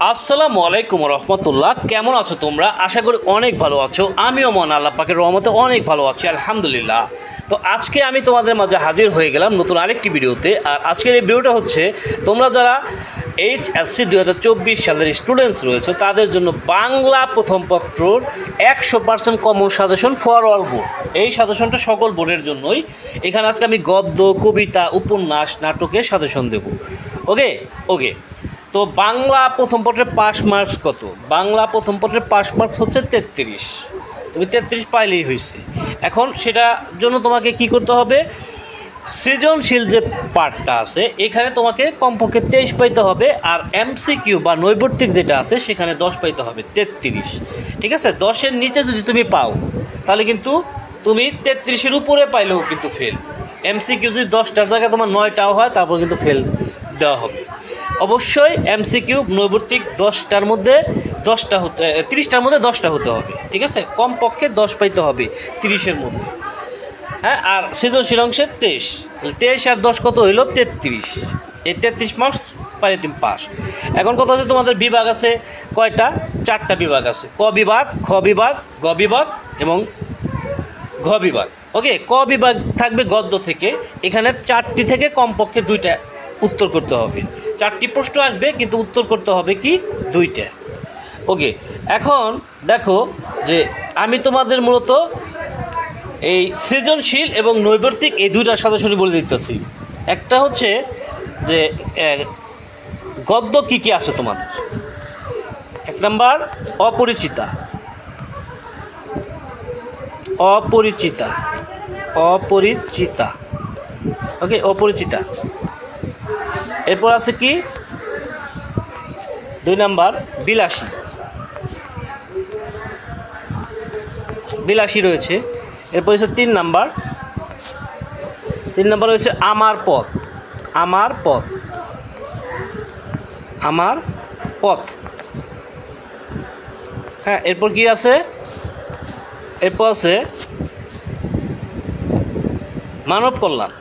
আসসালামু আলাইকুম রহমতুল্লাহ। কেমন আছো তোমরা? আশা করি অনেক ভালো আছো। আমিও মন আল্লাহ পাকের রহমতে অনেক ভালো আছি, আলহামদুলিল্লাহ। তো আজকে আমি তোমাদের মাঝে হাজির হয়ে গেলাম নতুন আরেকটি ভিডিওতে। আর আজকের এই ভিডিওটা হচ্ছে তোমরা যারা HSC 2024 সালের স্টুডেন্টস রয়েছে তাদের জন্য বাংলা প্রথম পত্রর 100% common suggestion for all board. এই সাজেশনটা সকল বোর্ডের জন্যই। এখানে আজকে আমি গদ্য, কবিতা, উপন্যাস, নাটকের সাজেশন দেব। ওকে ওকে তো বাংলা প্রথম পত্রের পাস মার্কস কত? বাংলা প্রথম পত্রের পাস মার্কস হচ্ছে 33। তুমি 33 পাইলেই হয়েছে। এখন সেটার জন্য তোমাকে কি করতে হবে? সৃজনশীল যে পার্টটা আছে এখানে তোমাকে কমপক্ষে 23 পাইতে হবে, আর MCQ বা নৈবর্তিক যেটা আছে সেখানে 10 পাইতে হবে। 33, ঠিক আছে? 10-এর নিচে যদি তুমি পাও তাহলে কিন্তু তুমি 33-এর উপরে পাইলেও কিন্তু ফেল। MCQ যদি 10টার জায়গায় তোমার 9টাও হয় তারপর কিন্তু ফেল দেওয়া হবে। অবশ্যই MCQ নৈবর্তিক 10টার মধ্যে 10টা হতে 30টার মধ্যে 10টা হতে হবে, ঠিক আছে? কমপক্ষে 10 পাইতে হবে 30-এর মধ্যে। হ্যাঁ, আর সৃজনশীল অংশে 23 আর 10 কত হইল? 33। এই 33 মার্কস পাইলে তুমি পাস। এখন কথা হচ্ছে তোমাদের বিভাগ আছে কয়টা? 4টা বিভাগ আছে। ক বিভাগ, খ বিভাগ, গ বিভাগ এবং ঘ বিভাগ। ওকে, ক বিভাগ থাকবে গদ্য থেকে। এখানে 4টি থেকে কমপক্ষে 2টা উত্তর করতে হবে। 4টি প্রশ্ন আসবে কিন্তু উত্তর করতে হবে কি? 2টা। ওকে, এখন দেখো যে আমি তোমাদের মূলত এই সৃজনশীল এবং নৈবর্তিক এই দুইটা সাজেশনই বলে দিতেছি। একটা হচ্ছে যে গদ্য কি কি আছে তোমাদের। 1 নাম্বার অপরিচিতা। অপরিচিতা অপরিচিতা ওকে, অপরিচিতা। এরপর আছে কি? 2 নাম্বার বিলাসী। বিলাসী রয়েছে। এরপর হচ্ছে 3 নাম্বার রয়েছে আমার পথ। আমার পথ। আমার পথ। হ্যাঁ, এরপর কি আছে? এরপর আছে মানব কল্যাণ।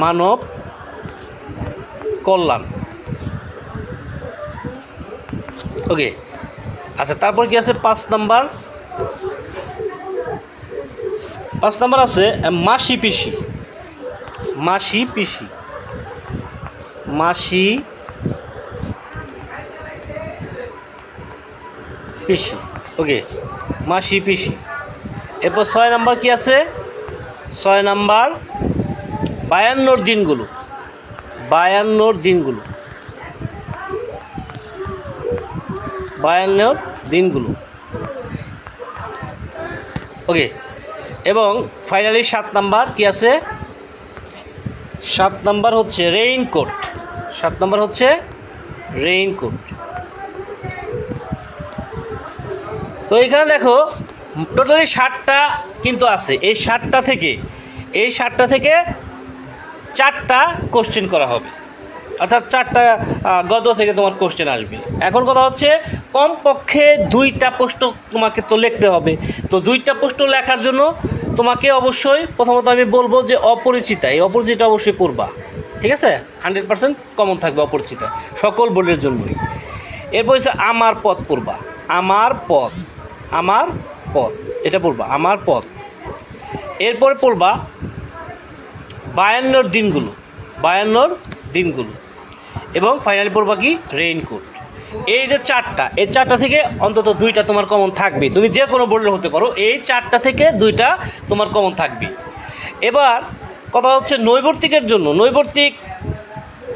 মানব কল্যাণ। ওকে, আচ্ছা, তারপর কি আছে? 5 নাম্বার আছে মাসি পিসি। মাসি পিসি। মাসি পিসি। ওকে, মাসি পিসি। এরপর 6 নাম্বার কি আছে? 6 নাম্বার 52 দিনগুলো। 52 দিনগুলো। 52 দিনগুলো। ওকে, এবং ফাইনালি 7 নাম্বার কি আছে? 7 নাম্বার হচ্ছে রেইনকোট। 7 নাম্বার হচ্ছে রেইনকোট। তো এখানে দেখো টোটালি 7টা কিন্তু আছে। এই 7টা থেকে 4টা কোশ্চেন করা হবে, অর্থাৎ 4টা গদ্য থেকে তোমার কোশ্চেন আসবে। এখন কথা হচ্ছে কমপক্ষে 2টা প্রশ্ন তোমাকে তো লিখতে হবে। তো 2টা প্রশ্ন লেখার জন্য তোমাকে অবশ্যই প্রথমত আমি বলবো যে অপরিচিতা, এই অপরিচিতা অবশ্যই পড়বা, ঠিক আছে? 100% কমন থাকবে অপরিচিতা সকল বোর্ডের জন্যই। এরপর হচ্ছে আমার পথ পড়বা। আমার পথ। আমার পথ, এটা পড়বা, আমার পথ। এরপরে পড়বা 52 দিনগুলো। 52 দিনগুলো। এবং ফাইনালি পড়বা কি? রেইনকোট। এই যে 4টা, এই 4টা থেকে অন্তত 2টা তোমার কমন থাকবে। তুমি যে কোনো বোর্ডের হতে পারো, এই 4টা থেকে 2টা তোমার কমন থাকবে। এবার কথা হচ্ছে নৈবর্তিকের জন্য। নৈবর্তিক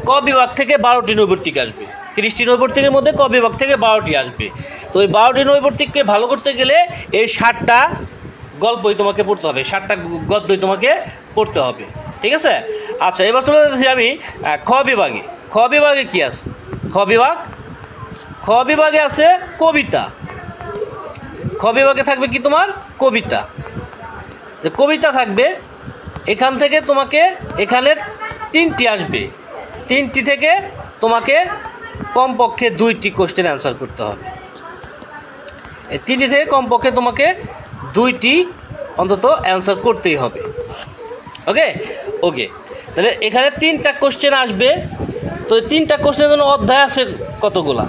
ক বিভাগ থেকে 12টি নৈবর্তিক আসবে। 30টি নৈবর্তিকের মধ্যে ক বিভাগ থেকে 12টি আসবে। তো এই 12টি নৈবর্তিককে ভালো করতে গেলে এই 7টা গল্পই তোমাকে পড়তে হবে, 7টা গদ্যই তোমাকে পড়তে হবে, ঠিক আছে? আচ্ছা, এবার চলে যাচ্ছি আমি খ বিভাগে। খ বিভাগে কি আছে? খ বিভাগে আছে কবিতা। খ বিভাগে থাকবে কি? তোমার কবিতা। যে কবিতা থাকবে, এখান থেকে তোমাকে এখানে 3টি আসবে। 3টি থেকে তোমাকে কমপক্ষে 2টি কোশ্চেন অ্যান্সার করতে হবে। এই 3টি থেকে কমপক্ষে তোমাকে 2টি অন্তত অ্যান্সার করতেই হবে। ওকে ওকে তাহলে এখানে 3টা কোশ্চেন আসবে। তো তো এই 3টা কোশ্চেনের জন্য অধ্যায় আছে কতগুলা?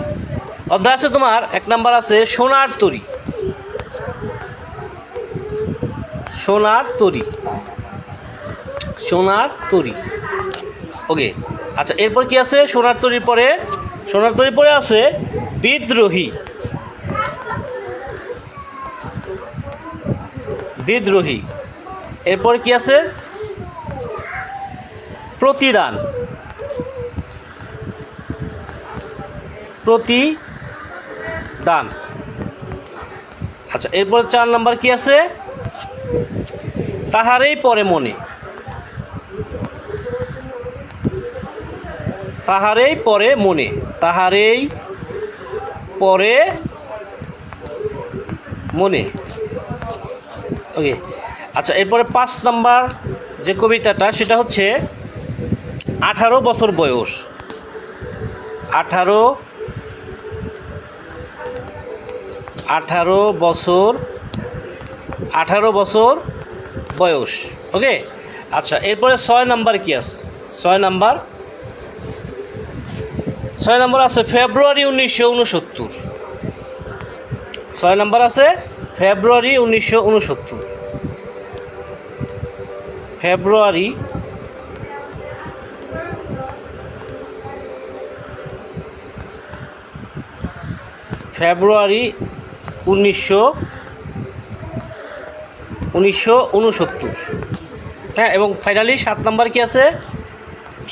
অধ্যায় আছে তোমার 1 নাম্বার আছে সোনার তরী। সোনার তরী, সোনার তরী। ওকে, আচ্ছা এরপর কি আছে? সোনার তরীর পরে আছে বিদ্রোহী। বিদ্রোহী। এরপর কি আছে? প্রতিদান। প্রতিদান। আচ্ছা এরপর 4 নাম্বার কি আছে? তাহারেই পরে মনে। তাহারেই পরে মনে। তাহারেই পরে মনে। ওকে, আচ্ছা এরপরে 5 নাম্বার যে কবিতাটা সেটা হচ্ছে 18 বছর বয়স। 18 বছর বয়স। ওকে, আচ্ছা এরপরে 6 নাম্বার কি আছে? 6 নাম্বার আছে ফেব্রুয়ারি 1969। 6 নাম্বার আছে ফেব্রুয়ারি 1969। ফেব্রুয়ারি 1969। হ্যাঁ, এবং ফাইনালি 7 নাম্বার কি আছে?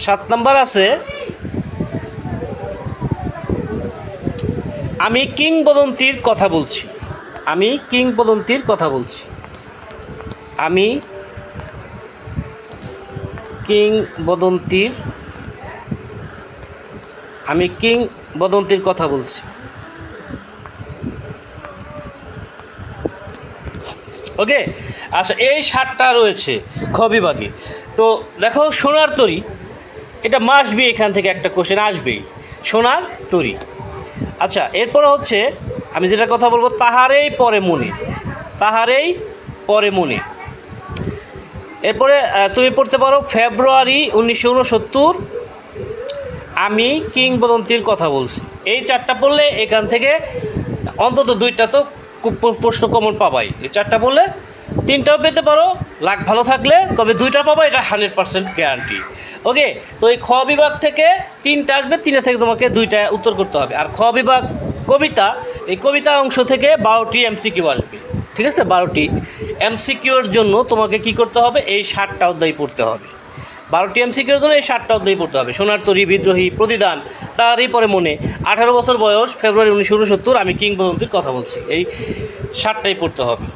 7 নাম্বার আছে আমি কিংবদন্তির কথা বলছি। আমি কিংবদন্তির কথা বলছি। আমি কিংবদন্তির কথা বলছি। ওকে, আচ্ছা এই 7টা রয়েছে খ বিভাগে। তো দেখো সোনার তরী, এটা মাস্ট বি, এখান থেকে একটা কোশ্চেন আসবেই, সোনার তরী। আচ্ছা এরপর হচ্ছে আমি যেটা কথা বলবো তাহারেই পরে মনে। তাহারেই পরে মনে। এরপরে তুমি পড়তে পারো ফেব্রুয়ারি 1969 আমি কিংবদন্তির কথা বলছি। এই 4টা পড়লে এখান থেকে অন্তত 2টা তো প্রশ্ন কমন পাবাই। এই 4টা বললে 3টাও পেতে পারো, লাক ভালো থাকলে, তবে 2টা পাবা, এটা 100% গ্যারান্টি। ওকে, তো এই খ বিভাগ থেকে 3টা আসবে, 3টা থেকে তোমাকে 2টা উত্তর করতে হবে। আর খ বিভাগ কবিতা, এই কবিতা অংশ থেকে 12টি এমসিকিউ আসবে। ঠিক আছে, 12টি এমসিকিউর জন্য তোমাকে কি করতে হবে? এই 7টা অধ্যায় পড়তে হবে। 12টি এমসিকিউর জন্য এই 7টা অধ্যায় পড়তে হবে। সোনার তরী, বিদ্রোহী, প্রতিদান, তারই পরে মনে, 18 বছর বয়স, ফেব্রুয়ারি 1969, আমি কিংবদন্তির কথা বলছি। এই 7টাই পড়তে হবে,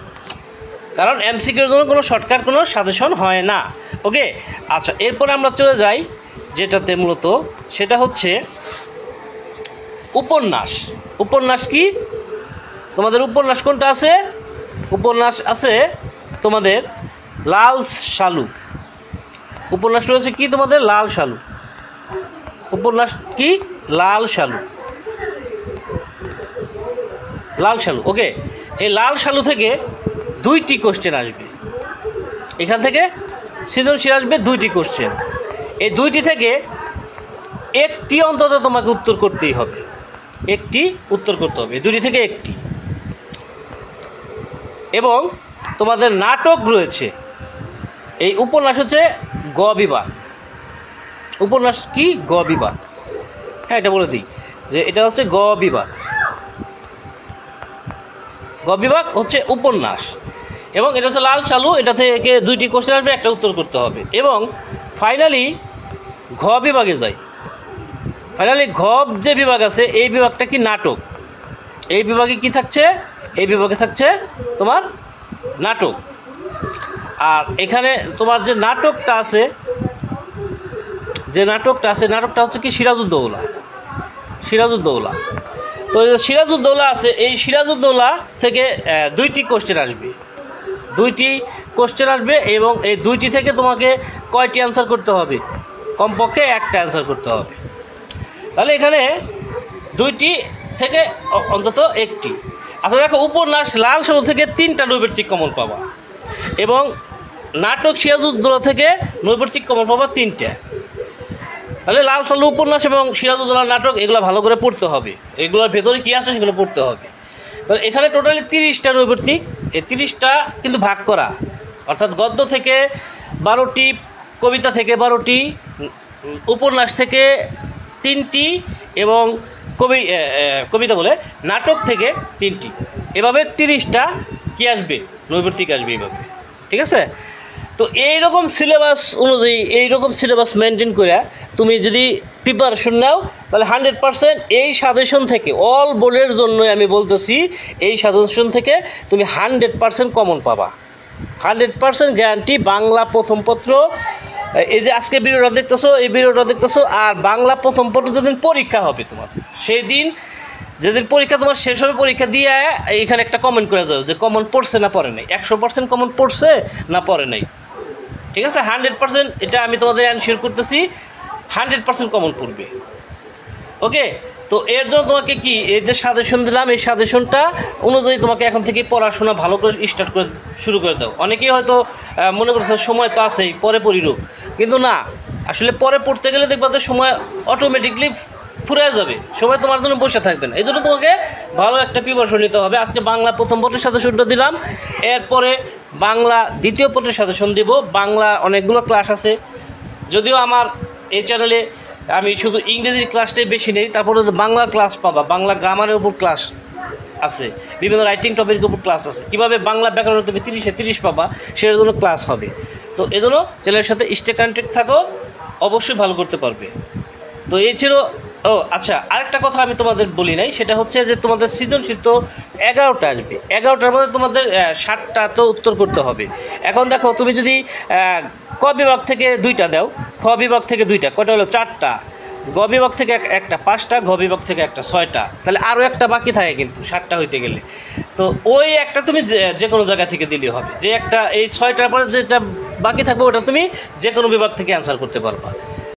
কারণ এমসিকিউর জন্য কোনো শর্টকাট কোনো সাজেশন হয় না। ওকে, আচ্ছা এরপরে আমরা চলে যাই যেটাতে মূলত, সেটা হচ্ছে উপন্যাস। উপন্যাস কি? তোমাদের উপন্যাস কোনটা আছে? উপন্যাস আছে তোমাদের লাল সালু। উপন্যাস রয়েছে কি তোমাদের? লাল সালু। উপন্যাস কি? লাল সালু। লাল সালু। ওকে, এই লাল সালু থেকে 2টি কোশ্চেন আসবে। এখান থেকে সৃজনশীল আসবে 2টি কোশ্চেন। এই 2টি থেকে একটি অন্তত তোমাকে উত্তর করতেই হবে। একটি উত্তর করতে হবে, 2টি থেকে একটি। এবং তোমাদের নাটক রয়েছে। এই উপন্যাস হচ্ছে গ বিভাগ। উপন্যাস কি? গ বিভাগ। হ্যাঁ, এটা বলে দিই যে এটা হচ্ছে গ বিভাগ। গ বিভাগ হচ্ছে উপন্যাস, এবং এটা হচ্ছে লাল সালু। এটা থেকে 2টি কোশ্চেন আসবে, একটা উত্তর করতে হবে। এবং ফাইনালি ঘ বিভাগে যাই। ফাইনালি ঘ যে বিভাগ আছে, এই বিভাগটা কি? নাটক। এই বিভাগে কি থাকছে? এই বিভাগে থাকছে তোমার নাটক। আর এখানে তোমার যে নাটকটা আছে, নাটকটা হচ্ছে কি? সিরাজউদ্দৌলা। সিরাজউদ্দৌলা। তো সিরাজউদ্দৌলা আছে, এই সিরাজউদ্দৌলা থেকে 2টি কোশ্চেন আসবে। 2টি কোশ্চেন আসবে, এবং এই 2টি থেকে তোমাকে কয়টি অ্যান্সার করতে হবে? কমপক্ষে একটা অ্যান্সার করতে হবে। তাহলে এখানে 2টি থেকে অন্তত একটি। আচ্ছা দেখো, উপন্যাস লাল সালু থেকে 3টা নৈর্ব্যক্তিক কমন পাবা, এবং নাটক সিরাজউদ্দৌলা থেকে নৈর্ব্যক্তিক কমন পাবা 3টা। তাহলে লাল সালু উপন্যাস এবং সিরাজউদ্দৌলার নাটক এগুলো ভালো করে পড়তে হবে, এগুলোর ভেতরে কী আছে সেগুলো পড়তে হবে। তাহলে এখানে টোটালি 30টা নৈবর্তিক, এই 30টা কিন্তু ভাগ করা, অর্থাৎ গদ্য থেকে 12টি, কবিতা থেকে 12টি, উপন্যাস থেকে 3টি এবং কবিতা বলে নাটক থেকে 3টি, এভাবে 30টা কী আসবে, নৈবর্তিক আসবে এইভাবে, ঠিক আছে। তো এইরকম সিলেবাস অনুযায়ী, এইরকম সিলেবাস মেনটেন করে তুমি যদি প্রিপারেশন নাও, তাহলে 100% এই সাজেশন থেকে, অল বোর্ডের জন্য আমি বলতেছি, এই সাজেশন থেকে তুমি 100% কমন পাবা, 100% গ্যারান্টি। বাংলা প্রথম পত্র, এই যে আজকে ভিডিওটা দেখতেছো, এই ভিডিওটা দেখতেছো, আর বাংলা প্রথম পত্র যেদিন পরীক্ষা হবে তোমার, সেই দিন যেদিন পরীক্ষা তোমার শেষ হবে, পরীক্ষা দিয়ে এখানে একটা কমেন্ট করে যাও যে কমন পড়ছে না পড়ে নাই, 100% কমন পড়ছে না পড়ে নাই, ঠিক আছে। 100% এটা আমি তোমাদের অ্যানশিওর করতেছি, 100% কমন পড়বে, ওকে। তো এর জন্য তোমাকে কি, এই যে সাজেশন দিলাম, এই সাজেশনটা অনুযায়ী তোমাকে এখন থেকে পড়াশোনা ভালো করে স্টার্ট করে শুরু করে দাও। অনেকেই হয়তো মনে করছে সময় তো আছেই, পরে পড়িরও, কিন্তু না, আসলে পরে পড়তে গেলে দেখবা যে সময় অটোমেটিকলি ফুরিয়ে যাবে, সময় তোমার জন্য বসে থাকবে না। এই জন্য তোমাকে ভালো একটা প্রিপারেশন নিতে হবে। আজকে বাংলা প্রথম পত্রের সাজেশনটা দিলাম, এরপরে বাংলা দ্বিতীয় পত্রের সাজেশন দিব। বাংলা অনেকগুলো ক্লাস আছে, যদিও আমার এই চ্যানেলে আমি শুধু ইংরেজির ক্লাসটাই বেশি নেই, তারপরে বাংলা ক্লাস পাবা, বাংলা গ্রামারের উপর ক্লাস আছে, বিভিন্ন রাইটিং টপিকের উপর ক্লাস আছে, কীভাবে বাংলা ব্যাকরণ তুমি 30-এ 30 পাবা, সেটার জন্য ক্লাস হবে। তো এই জন্য চ্যানেলের সাথে স্টে কানেক্টেড থাকো, অবশ্যই ভালো করতে পারবে। তো এই ছিল, ও আচ্ছা, আরেকটা কথা আমি তোমাদের বলি নাই, সেটা হচ্ছে যে তোমাদের সৃজনশীল তো 11টা আসবে, 11টার মধ্যে তোমাদের 60টা তো উত্তর করতে হবে। এখন দেখো, তুমি যদি ক বিভাগ থেকে 2টা দাও, খ বিভাগ থেকে 2টা, কটা হলো 4টা, গ বিভাগ থেকে একটা 5টা, ঘ বিভাগ থেকে একটা 6টা, তাহলে আরও একটা বাকি থাকে কিন্তু 60টা হইতে গেলে। তো ওই একটা তুমি যে কোনো জায়গা থেকে দিলে হবে, যে একটা এই 6টার পরে যেটা বাকি থাকবে ওটা তুমি যে কোনো বিভাগ থেকে অ্যান্সার করতে পারবা।